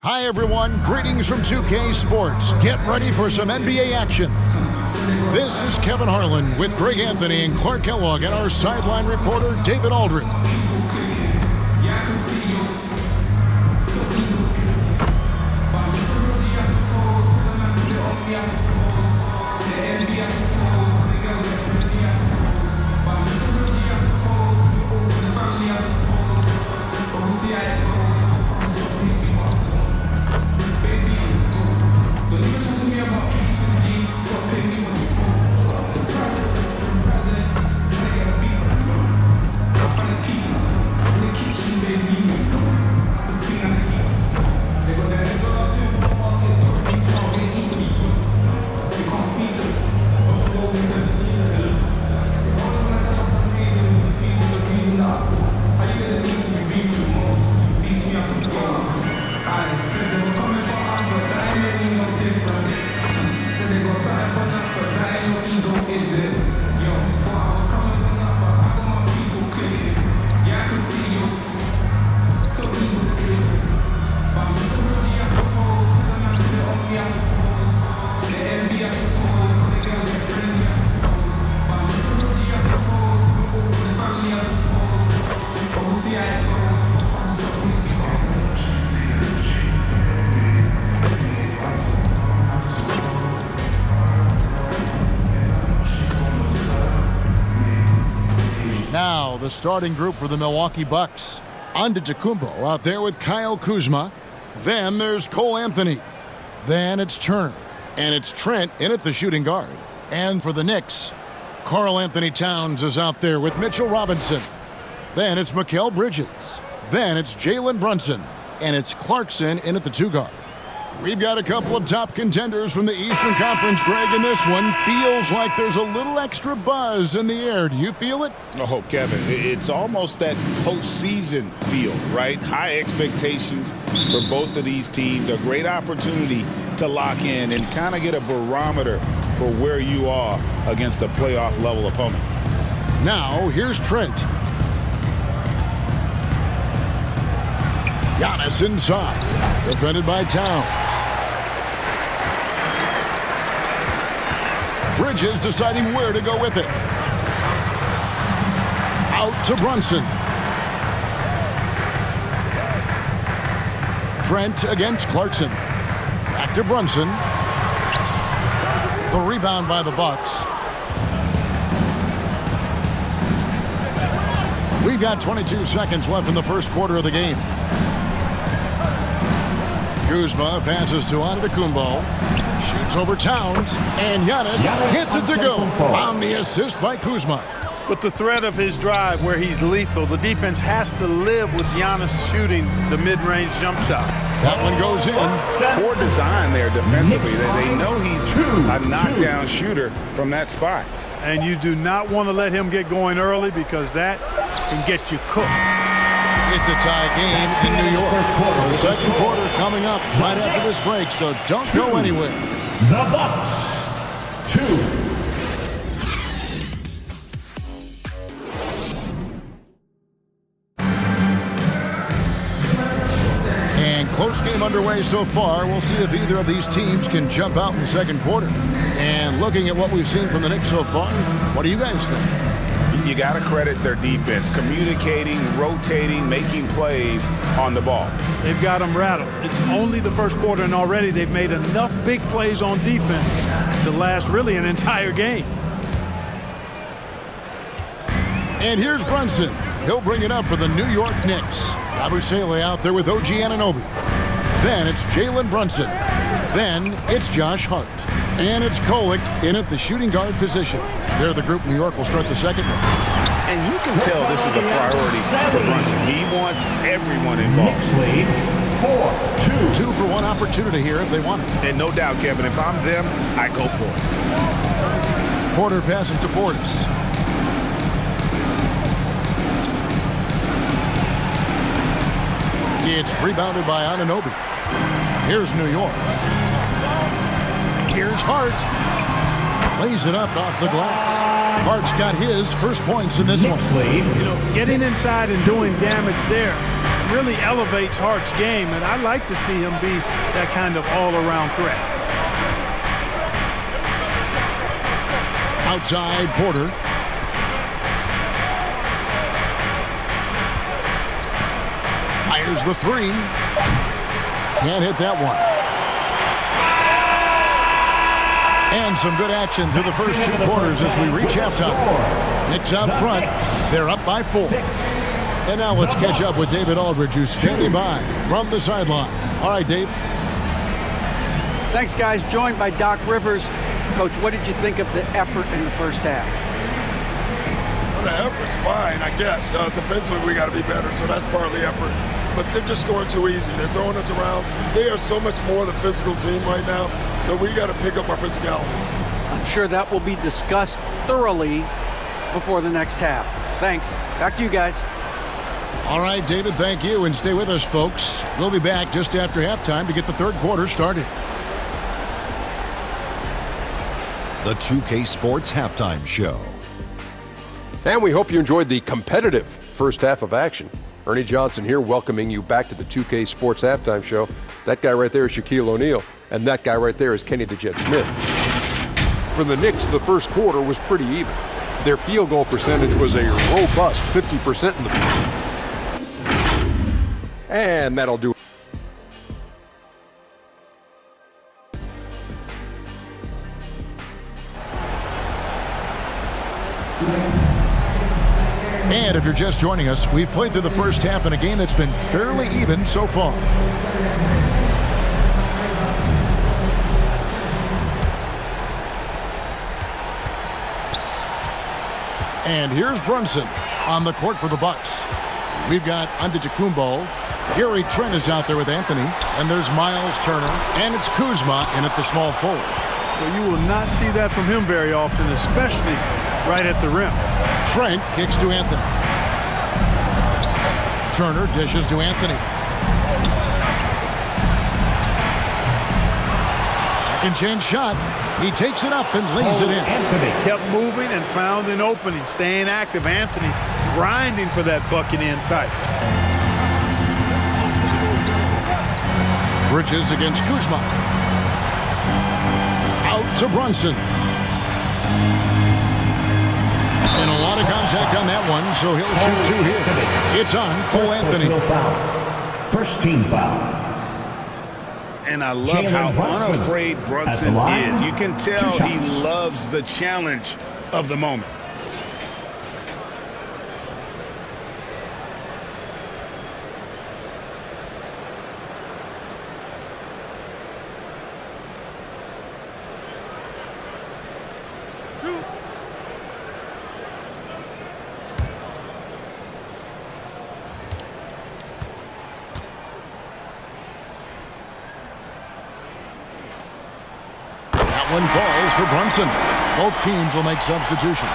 Hi, everyone. Greetings from 2K Sports. Get ready for some NBA action. This is Kevin Harlan with Greg Anthony and Clark Kellogg and our sideline reporter, David Aldridge. Now, the starting group for the Milwaukee Bucks. Antetokounmpo out there with Kyle Kuzma. Then there's Cole Anthony. Then it's Turner. And it's Trent in at the shooting guard. And for the Knicks, Karl Anthony Towns is out there with Mitchell Robinson. Then it's Mikal Bridges. Then it's Jalen Brunson. And it's Clarkson in at the two guard. We've got a couple of top contenders from the Eastern Conference, Greg, and this one feels like there's a little extra buzz in the air. Do you feel it? Oh, Kevin, it's almost that postseason feel, right? High expectations for both of these teams. A great opportunity to lock in and kind of get a barometer for where you are against a playoff-level opponent. Now, here's Trent. Giannis inside, defended by Towns. Bridges deciding where to go with it. Out to Brunson. Trent against Clarkson. Back to Brunson. The rebound by the Bucks. We've got 22 seconds left in the first quarter of the game. Kuzma passes to Antetokounmpo. Shoots over Towns. And Giannis hits it to go on the assist by Kuzma. With the threat of his drive where he's lethal, the defense has to live with Giannis shooting the mid-range jump shot. That one goes in. Poor design there defensively. They know he's a knockdown shooter from that spot. And you do not want to let him get going early because that can get you cooked. It's a tie game in New York. The second quarter coming up right after this break, so don't go anywhere. The Bucks 2. And close game underway so far. We'll see if either of these teams can jump out in the second quarter. And looking at what we've seen from the Knicks so far, what do you guys think? You got to credit their defense, communicating, rotating, making plays on the ball. They've got them rattled. It's only the first quarter, and already they've made enough big plays on defense to last really an entire game. And here's Brunson. He'll bring it up for the New York Knicks. Abusele out there with OG Anunoby. Then it's Jalen Brunson. Then it's Josh Hart. And it's Kolek in at the shooting guard position. They're the group. New York will start the second one. And you can tell this is a priority for Brunson. He wants everyone involved. Knicks lead 4-2. 2 for 1 opportunity here if they want it. And no doubt, Kevin, if I'm them, I go for it. Porter passes to Portis. It's rebounded by Anunoby. Here's New York. Here's Hart. Lays it up off the glass. Hart's got his first points in this one. You know, getting inside and doing damage there really elevates Hart's game, and I like to see him be that kind of all-around threat. Outside Porter. Fires the three. Can't hit that one. And some good action through the first 2 quarters as we reach halftime. Knicks out front. They're up by 4. And now let's catch up with David Aldridge, who's standing by from the sideline. All right, Dave. Thanks, guys. Joined by Doc Rivers. Coach, what did you think of the effort in the first half? Well, the effort's fine, I guess. Defensively, we got to be better, so that's part of the effort. But they're just scoring too easy. They're throwing us around. They are so much more the physical team right now, so we got to pick up our physicality. I'm sure that will be discussed thoroughly before the next half. Thanks. Back to you guys. All right, David, thank you. And stay with us, folks. We'll be back just after halftime to get the third quarter started. The 2K Sports Halftime Show. And we hope you enjoyed the competitive first half of action. Ernie Johnson here, welcoming you back to the 2K Sports Halftime Show. That guy right there is Shaquille O'Neal, and that guy right there is Kenny the Jet Smith. For the Knicks, the first quarter was pretty even. Their field goal percentage was a robust 50% in the first. And that'll do it. And if you're just joining us, we've played through the first half in a game that's been fairly even so far. And here's Brunson on the court for the Bucks. We've got Antetokounmpo. Gary Trent is out there with Anthony. And there's Miles Turner. And it's Kuzma in at the small forward. Well, you will not see that from him very often, especially right at the rim. Trent kicks to Anthony. Turner dishes to Anthony. Second chance shot. He takes it up and lays it in. Anthony kept moving and found an opening, staying active. Anthony grinding for that bucket in tight. Bridges against Kuzma. Out to Brunson. And a lot of contact on that one, so he'll shoot 2 here. It's on Cole Anthony. First team foul. And I love how unafraid Brunson is. You can tell he loves the challenge of the moment. One falls for Brunson. Both teams will make substitutions.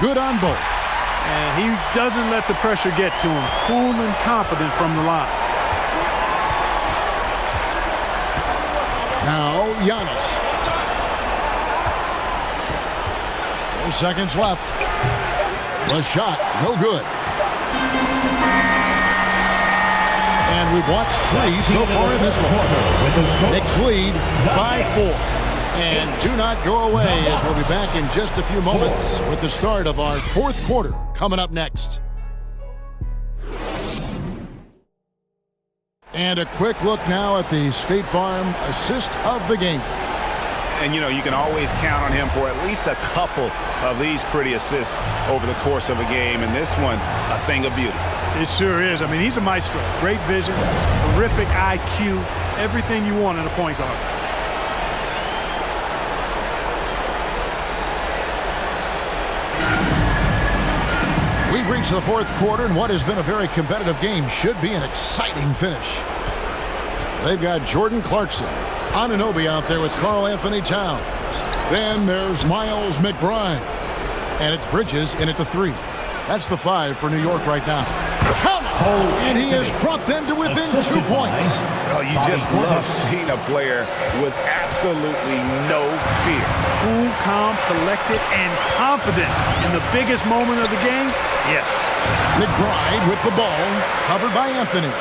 Good on both. And he doesn't let the pressure get to him. Cool and confident from the line. Now, Giannis. 4 seconds left. The shot, no good. And we've watched 3 so far in this one. Knicks lead by 4. And do not go away, as we'll be back in just a few moments with the start of our fourth quarter coming up next. And a quick look now at the State Farm assist of the game. And, you know, you can always count on him for at least a couple of these pretty assists over the course of a game. And this one, a thing of beauty. It sure is. I mean, he's a maestro. Great vision, terrific IQ, everything you want in a point guard. We've reached the fourth quarter, and what has been a very competitive game should be an exciting finish. They've got Jordan Clarkson, Anunoby out there with Karl Anthony Towns. Then there's Miles McBride. And it's Bridges in at the 3. That's the 5 for New York right now. And he has brought them to within 2 points. Oh, you just love seeing a player with absolutely no fear. Cool, calm, collected, and confident in the biggest moment of the game. Yes. McBride with the ball, covered by Anthony.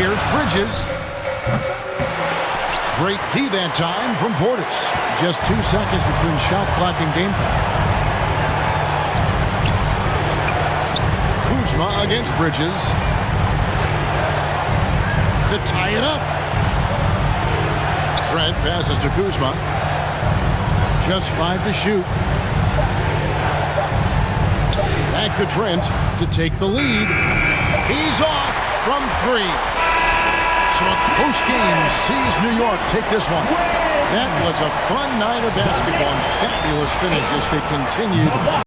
Here's Bridges. Great D that time from Portis. Just 2 seconds between shot clock and game clock. Kuzma against Bridges. To tie it up. Trent passes to Kuzma. Just 5 to shoot. Back to Trent to take the lead. He's off from 3. So a close game sees New York take this one. That was a fun night of basketball and fabulous finish as they continued